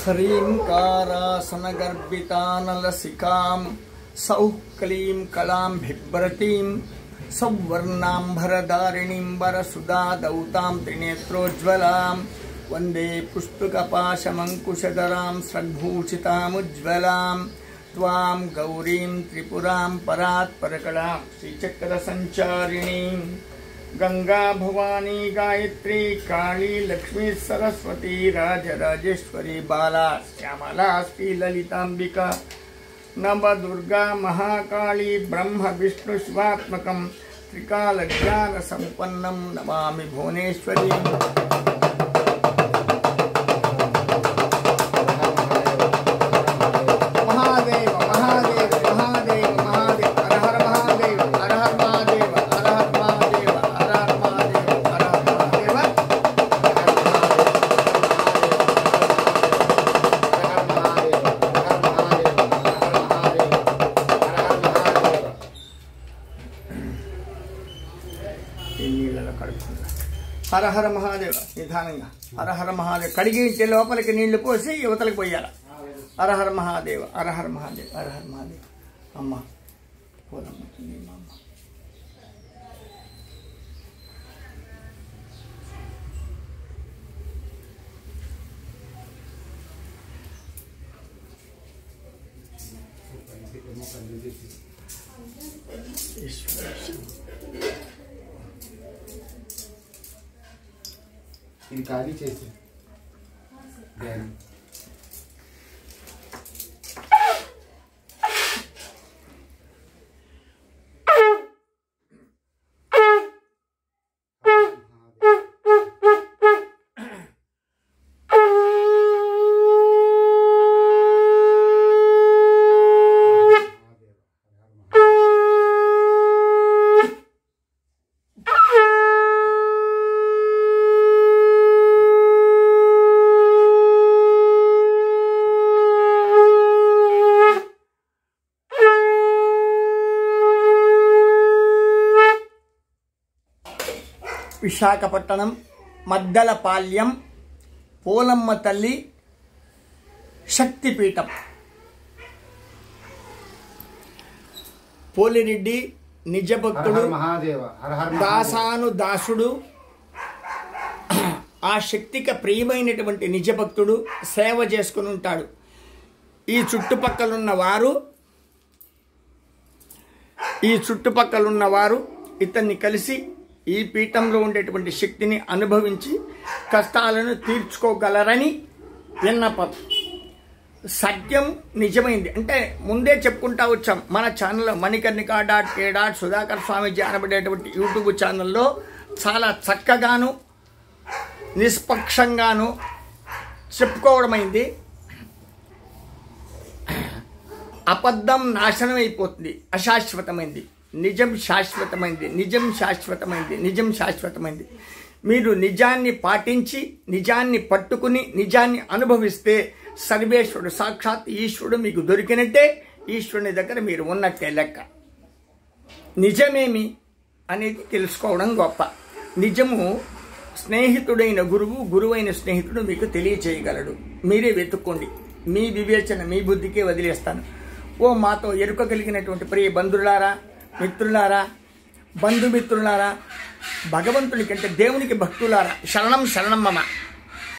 ह्रीङ्कारासनगर्भितानलसिकां सौः क्लीं कलां बिभ्रतीं सौवर्णाम्बरधारिणीं वरसुधादौतां त्रिनेत्रोज्ज्वलां वन्दे पुष्पकपाशमङ्कुशधरां सद्भूषितामुज्ज्वलां त्वां गौरीं त्रिपुरां परात्परकलां श्रीचक्रसञ्चारिणीं गंगा भवानी गायत्री काली लक्ष्मी सरस्वती राजराजेश्वरी बाला श्यामला श्री ललितांबिका नवदुर्गा महाकाली ब्रह्म विष्णु शिवात्मकं त्रिकाल ज्ञान संपन्नं नमामि भुवनेश्वरी। హర హర మహాదేవ నిదానంగా హర హర మహాదేవ కడిగించే లోపలికి నీళ్లు పోసి యువతలకు పోయాల. హర హర మహాదేవ హర హర మహాదేవ హర హర మహాదేవ. అమ్మ పోదమ్మ అమ్మ ఇది ఖాళీ చేసి విశాఖపట్నం మద్దలపాల్యం పోలమ్మ తల్లి శక్తిపీఠం. పోలిరెడ్డి నిజభక్తుడు, దాసాను దాసుడు, ఆ శక్తికి ప్రియమైనటువంటి నిజభక్తుడు సేవ చేసుకుని ఉంటాడు. ఈ చుట్టుపక్కలున్న వారు ఇతన్ని కలిసి ఈ పీఠంలో ఉండేటువంటి శక్తిని అనుభవించి కష్టాలను తీర్చుకోగలరని విన్నపం. సత్యం నిజమైంది అంటే ముందే చెప్పుకుంటా వచ్చాం. మన ఛానల్లో మణికర్ణిక.k. సుధాకర్ స్వామీజీ అనబడేటువంటి యూట్యూబ్ ఛానల్లో చాలా చక్కగాను నిష్పక్షంగాను చెప్పుకోవడమైంది. అబద్ధం నాశనం అయిపోతుంది, అశాశ్వతమైంది. నిజం శాశ్వతమైంది, నిజం శాశ్వతమైంది, నిజం శాశ్వతమైంది. మీరు నిజాన్ని పాటించి నిజాన్ని పట్టుకుని నిజాన్ని అనుభవిస్తే సర్వేశ్వరుడు సాక్షాత్ ఈశ్వరుడు మీకు దొరికినట్టే, ఈశ్వరుని దగ్గర మీరు ఉన్నట్టే లెక్క. నిజమేమి అనేది తెలుసుకోవడం గొప్ప. నిజము స్నేహితుడైన గురువు, గురువైన స్నేహితుడు మీకు తెలియచేయగలడు. మీరే వెతుక్కోండి. మీ వివేచన మీ బుద్ధికే వదిలేస్తాను. ఓ మాతో ఎరుక కలిగినటువంటి ప్రియ బంధువులారా, మిత్రులారా, బంధుమిత్రులారా, భగవంతుని కంటే దేవునికి భక్తులారా, శరణం శరణం మమ.